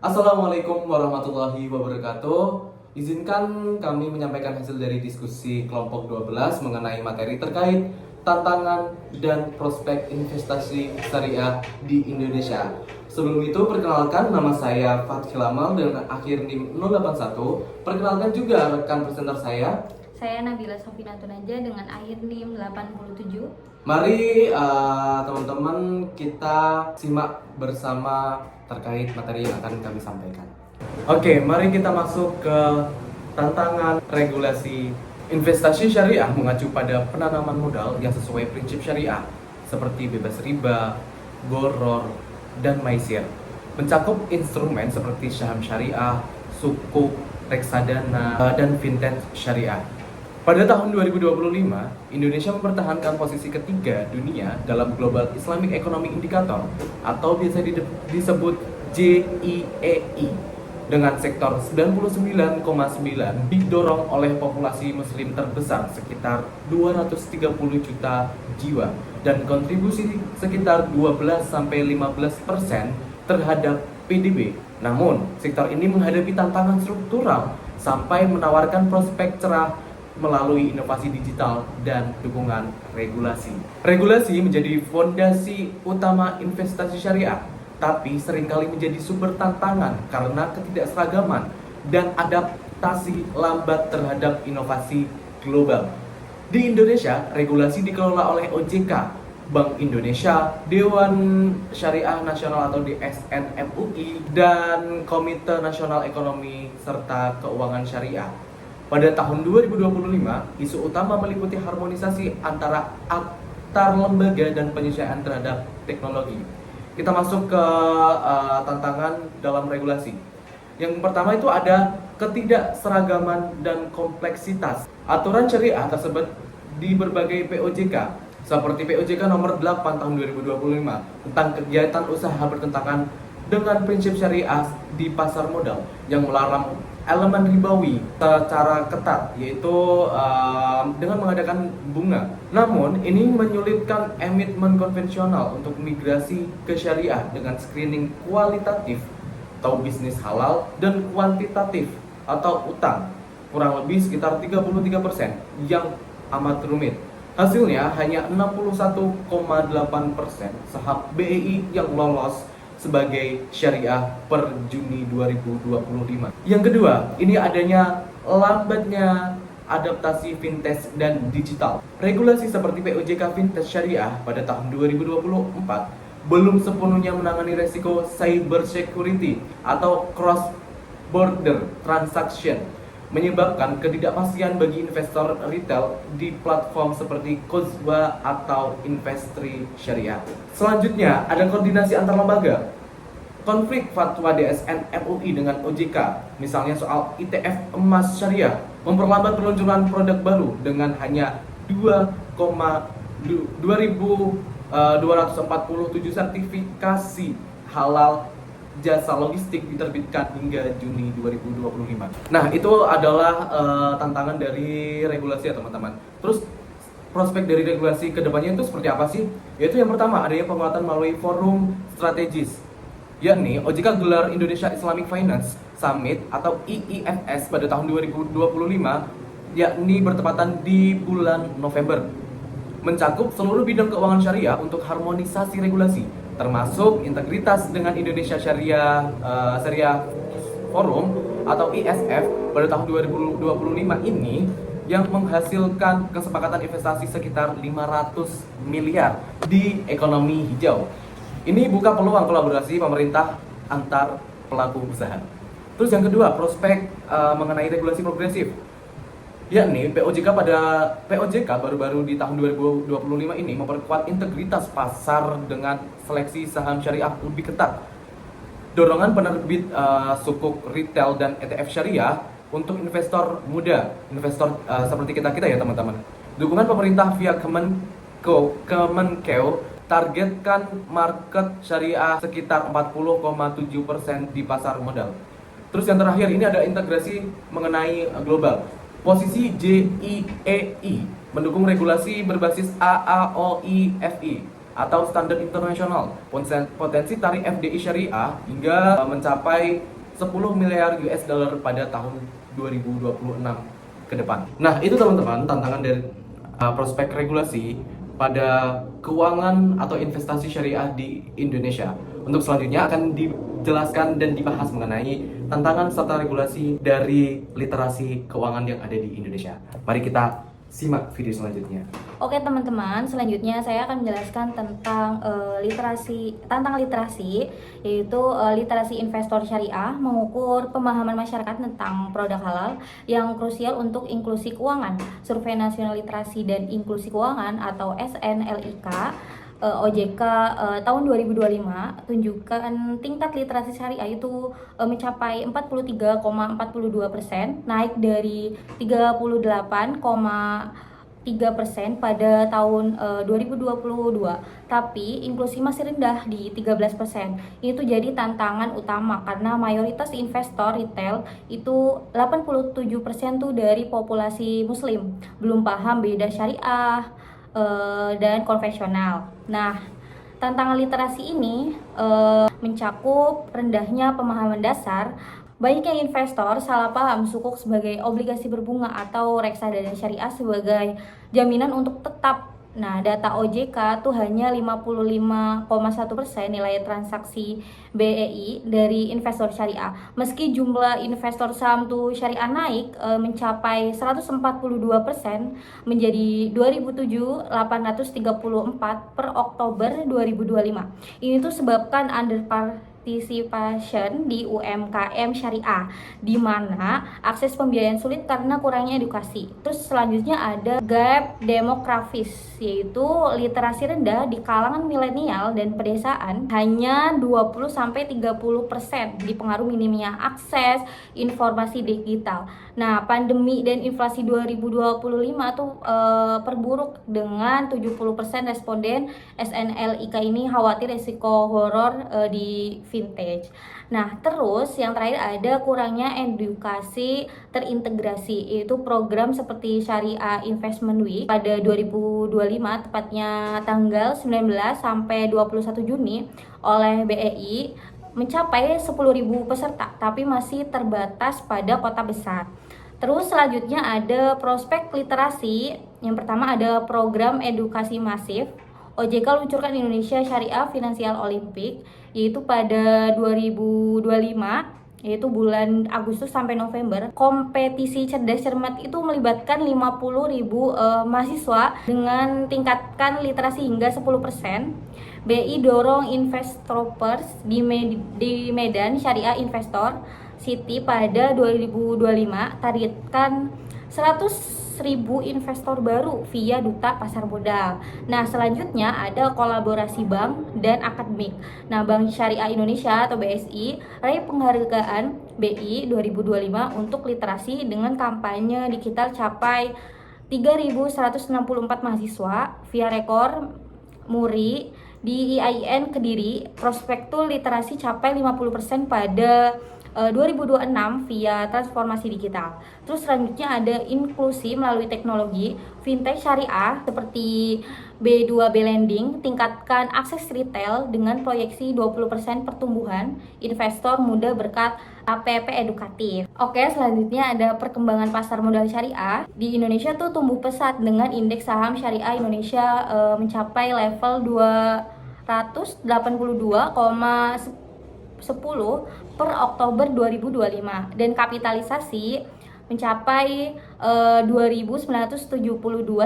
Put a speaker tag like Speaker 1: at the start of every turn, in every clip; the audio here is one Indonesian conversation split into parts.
Speaker 1: Assalamualaikum warahmatullahi wabarakatuh. Izinkan kami menyampaikan hasil dari diskusi kelompok 12 mengenai materi terkait tantangan dan prospek investasi syariah di Indonesia. Sebelum itu, perkenalkan nama saya Fathil Amal dengan akhir NIM 081. Perkenalkan juga rekan presenter saya.
Speaker 2: Saya Nabila Sofina Tunaja dengan akhir NIM 87.
Speaker 1: Mari teman-teman kita simak bersama terkait materi yang akan kami sampaikan. Oke, mari kita masuk ke tantangan regulasi investasi syariah mengacu pada penanaman modal yang sesuai prinsip syariah seperti bebas riba, gharar, dan maisir. Mencakup instrumen seperti saham syariah, sukuk, reksadana, dan fintech syariah. Pada tahun 2025, Indonesia mempertahankan posisi ketiga dunia dalam Global Islamic Economic Indicator atau biasa disebut GIEI dengan sektor 99,9 didorong oleh populasi muslim terbesar sekitar 230 juta jiwa dan kontribusi sekitar 12-15% terhadap PDB. Namun, sektor ini menghadapi tantangan struktural sampai menawarkan prospek cerah melalui inovasi digital dan dukungan regulasi. Regulasi menjadi fondasi utama investasi syariah, tapi seringkali menjadi sumber tantangan karena ketidakseragaman dan adaptasi lambat terhadap inovasi global. Di Indonesia, regulasi dikelola oleh OJK, Bank Indonesia, Dewan Syariah Nasional atau DSN MUI, dan Komite Nasional Ekonomi serta Keuangan Syariah. Pada tahun 2025, isu utama meliputi harmonisasi antara antar lembaga dan penyesuaian terhadap teknologi. Kita masuk ke tantangan dalam regulasi. Yang pertama itu ada ketidakseragaman dan kompleksitas. Aturan syariah tersebut di berbagai POJK, seperti POJK nomor 8 tahun 2025 tentang kegiatan usaha bertentangan dengan prinsip syariah di pasar modal yang melarang elemen ribawi secara ketat, yaitu dengan mengadakan bunga. Namun, ini menyulitkan emitmen konvensional untuk migrasi ke syariah dengan screening kualitatif atau bisnis halal dan kuantitatif atau utang, kurang lebih sekitar 33% yang amat rumit. Hasilnya hanya 61,8% saham BEI yang lolos sebagai syariah per Juni 2025. Yang kedua, ini adanya lambatnya adaptasi fintech dan digital. Regulasi seperti POJK Fintech Syariah pada tahun 2024 belum sepenuhnya menangani resiko cyber security atau cross border transaction, menyebabkan ketidakpastian bagi investor retail di platform seperti Kozwa atau Investri Syariah. Selanjutnya, ada koordinasi antar lembaga. Konflik fatwa DSN MUI dengan OJK, misalnya soal ITF emas syariah, memperlambat peluncuran produk baru dengan hanya 2.247 sertifikasi halal jasa logistik diterbitkan hingga Juni 2025. Nah, itu adalah tantangan dari regulasi ya teman-teman. Terus prospek dari regulasi kedepannya itu seperti apa sih? Yaitu yang pertama, adanya penguatan melalui forum strategis, yakni OJK gelar Indonesia Islamic Finance Summit atau IIFS pada tahun 2025, yakni bertepatan di bulan November, mencakup seluruh bidang keuangan syariah untuk harmonisasi regulasi, termasuk integritas dengan Indonesia Syariah Forum atau ISF pada tahun 2025 ini yang menghasilkan kesepakatan investasi sekitar 500 miliar di ekonomi hijau. Ini buka peluang kolaborasi pemerintah antar pelaku usaha. Terus yang kedua, prospek mengenai regulasi progresif, yakni POJK baru-baru di tahun 2025 ini memperkuat integritas pasar dengan seleksi saham syariah lebih ketat. Dorongan penerbit sukuk retail dan ETF syariah untuk investor muda, investor seperti kita ya teman-teman. Dukungan pemerintah via Kemenkeu targetkan market syariah sekitar 40,7% di pasar modal. Terus yang terakhir, ini ada integrasi mengenai global. Posisi JIEI mendukung regulasi berbasis AAOIFI atau standar internasional. Potensi tarif FDI syariah hingga mencapai 10 miliar US dollar pada tahun 2026 ke depan. Nah, itu teman-teman tantangan dari prospek regulasi pada keuangan atau investasi syariah di Indonesia. Untuk selanjutnya akan dijelaskan dan dibahas mengenai tantangan serta regulasi dari literasi keuangan yang ada di Indonesia. Mari kita simak video selanjutnya.
Speaker 2: Oke teman-teman, selanjutnya saya akan menjelaskan tentang tantangan literasi, yaitu literasi investor syariah, mengukur pemahaman masyarakat tentang produk halal yang krusial untuk inklusi keuangan. Survei Nasional Literasi dan Inklusi Keuangan atau SNLIK OJK tahun 2025 tunjukkan tingkat literasi syariah itu mencapai 43,42%, naik dari 38,3% pada tahun 2022. Tapi inklusi masih rendah di 13%. Itu jadi tantangan utama karena mayoritas investor retail itu 87% tuh dari populasi muslim, belum paham beda syariah dan konvensional. Nah, tantangan literasi ini mencakup rendahnya pemahaman dasar. Banyaknya investor salah paham sukuk sebagai obligasi berbunga atau reksadana syariah sebagai jaminan untuk tetap. Nah, data OJK tuh hanya 55,1% nilai transaksi BEI dari investor syariah. Meski jumlah investor saham tuh syariah naik mencapai 142% menjadi 2.834 per Oktober 2025. Ini tuh sebabkan participation di UMKM syariah, di mana akses pembiayaan sulit karena kurangnya edukasi. Terus selanjutnya ada gap demografis, yaitu literasi rendah di kalangan milenial dan pedesaan, hanya 20-30% dipengaruhi minimnya akses informasi digital. Nah, pandemi dan inflasi 2025 tuh perburuk dengan 70% responden SNLIK ini khawatir risiko horor di vintage. Nah, terus yang terakhir ada kurangnya edukasi terintegrasi, yaitu program seperti Syariah Investment Week pada 2025, tepatnya tanggal 19 sampai 21 Juni oleh BEI, mencapai 10.000 peserta, tapi masih terbatas pada kota besar. Terus selanjutnya ada prospek literasi. Yang pertama ada program edukasi masif. OJK luncurkan Indonesia Syariah Finansial Olimpik, yaitu pada 2025, yaitu bulan Agustus sampai November. Kompetisi cerdas cermat itu melibatkan 50.000 mahasiswa dengan tingkatkan literasi hingga 10%. BI dorong Investropers di Medan Syariah Investor City pada 2025, targetkan 100.000 investor baru via duta pasar modal. Nah, selanjutnya ada kolaborasi bank dan akademik. Nah, Bank Syariah Indonesia atau BSI raih penghargaan BI 2025 untuk literasi dengan kampanye digital capai 3.164 mahasiswa via rekor muri di IAIN Kediri. Prospektur literasi capai 50% pada 2026 via transformasi digital. Terus selanjutnya ada inklusi melalui teknologi. Fintech syariah seperti B2B Lending tingkatkan akses retail dengan proyeksi 20% pertumbuhan investor muda berkat APP edukatif. Oke, selanjutnya ada perkembangan pasar modal syariah. Di Indonesia tuh tumbuh pesat dengan indeks saham syariah Indonesia mencapai level 282,10 per Oktober 2025 dan kapitalisasi mencapai 2.972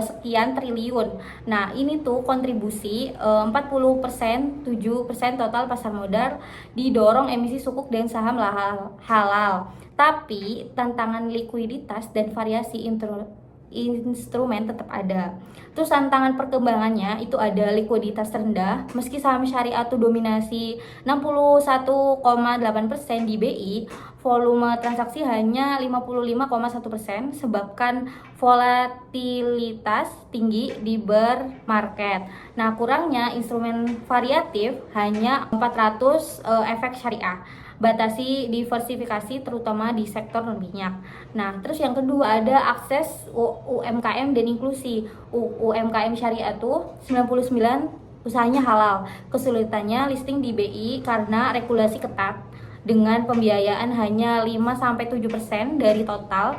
Speaker 2: sekian triliun. Nah, ini tuh kontribusi 40%, 7% total pasar modal, didorong emisi sukuk dan saham halal. Tapi tantangan likuiditas dan variasi instrumen tetap ada. Terus tantangan perkembangannya itu ada likuiditas rendah, meski saham syariah itu dominasi 61,8% di BI, volume transaksi hanya 55,1% sebabkan volatilitas tinggi di bear market. Nah, kurangnya instrumen variatif hanya 400 efek syariah. Batasi diversifikasi terutama di sektor minyak. Nah, terus yang kedua ada akses UMKM dan inklusi. UMKM syariah tuh 99 usahanya halal. Kesulitannya listing di BI karena regulasi ketat. dengan pembiayaan hanya 5-7% dari total.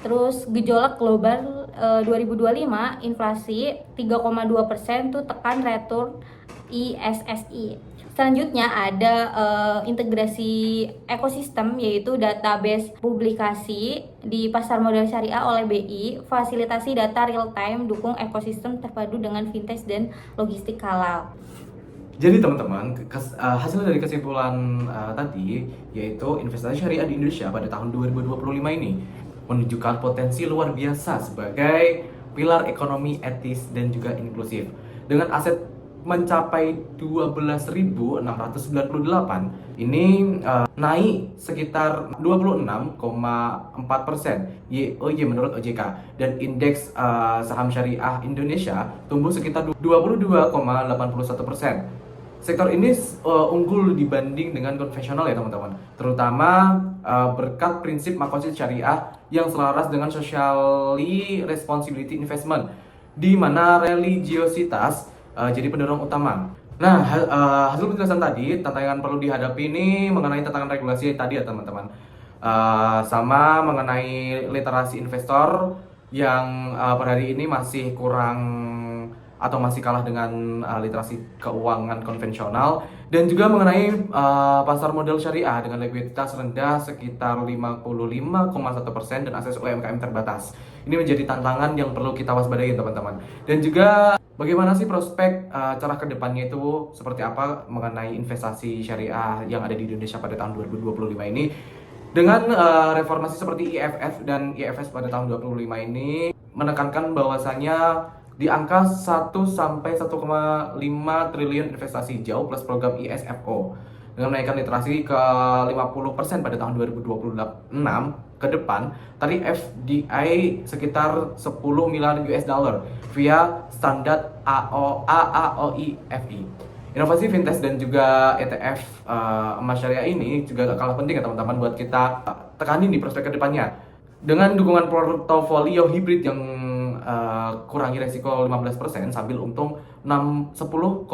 Speaker 2: Terus gejolak global 2025, inflasi 3,2% tuh tekan return ISSI. Selanjutnya ada integrasi ekosistem, yaitu database publikasi di pasar modal syariah oleh BI, fasilitasi data real time, dukung ekosistem terpadu dengan fintech dan logistik halal.
Speaker 1: Jadi teman-teman, hasil dari kesimpulan tadi yaitu investasi syariah di Indonesia pada tahun 2025 ini menunjukkan potensi luar biasa sebagai pilar ekonomi etis dan juga inklusif. Dengan aset mencapai 12.698, ini naik sekitar 26,4% YoY menurut OJK, dan indeks saham syariah Indonesia tumbuh sekitar 22,81%. Sektor ini unggul dibanding dengan konvensional ya teman-teman, terutama berkat prinsip makosid syariah yang selaras dengan socially responsibility investment, di mana religiositas jadi pendorong utama. Nah, hasil penjelasan tadi, tantangan perlu dihadapi ini mengenai tantangan regulasi tadi ya teman-teman, sama mengenai literasi investor yang pada hari ini masih kurang atau masih kalah dengan literasi keuangan konvensional, dan juga mengenai pasar modal syariah dengan likuiditas rendah sekitar 55,1% dan akses UMKM terbatas. Ini menjadi tantangan yang perlu kita waspadai teman-teman. Dan juga bagaimana sih prospek cara kedepannya itu seperti apa mengenai investasi syariah yang ada di Indonesia pada tahun 2025 ini. Dengan reformasi seperti IFF dan IFS pada tahun 2025 ini menekankan bahwasanya di angka 1-1,5 triliun investasi hijau plus program ISFO dengan menaikkan literasi ke 50% pada tahun 2026 ke depan, tadi FDI sekitar 10 miliar US dollar via standar AAOI FI. Inovasi fintech dan juga ETF emas syariah ini juga gak kalah penting ya teman-teman buat kita tekanin di prospek kedepannya. Dengan dukungan portofolio hibrid yang kurangi resiko 15% sambil untung 10,6%.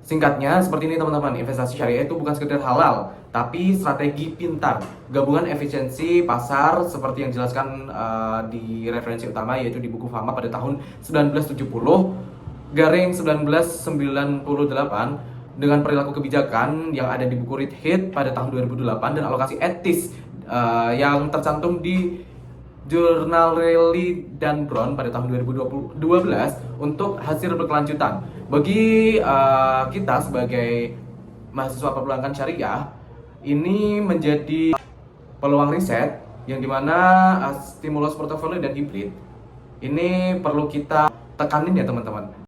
Speaker 1: Singkatnya seperti ini teman-teman, investasi syariah itu bukan sekedar halal, tapi strategi pintar, gabungan efisiensi pasar seperti yang dijelaskan di referensi utama, yaitu di buku Fama pada tahun 1970-1998, dengan perilaku kebijakan yang ada di buku Read Hit pada tahun 2008, dan alokasi etis yang tercantum di Jurnal Raleigh dan Brown pada tahun 2012 untuk hasil berkelanjutan. Bagi kita sebagai mahasiswa perbankan syariah, ini menjadi peluang riset yang dimana stimulus portofolio dan hibrid ini perlu kita tekanin ya teman-teman.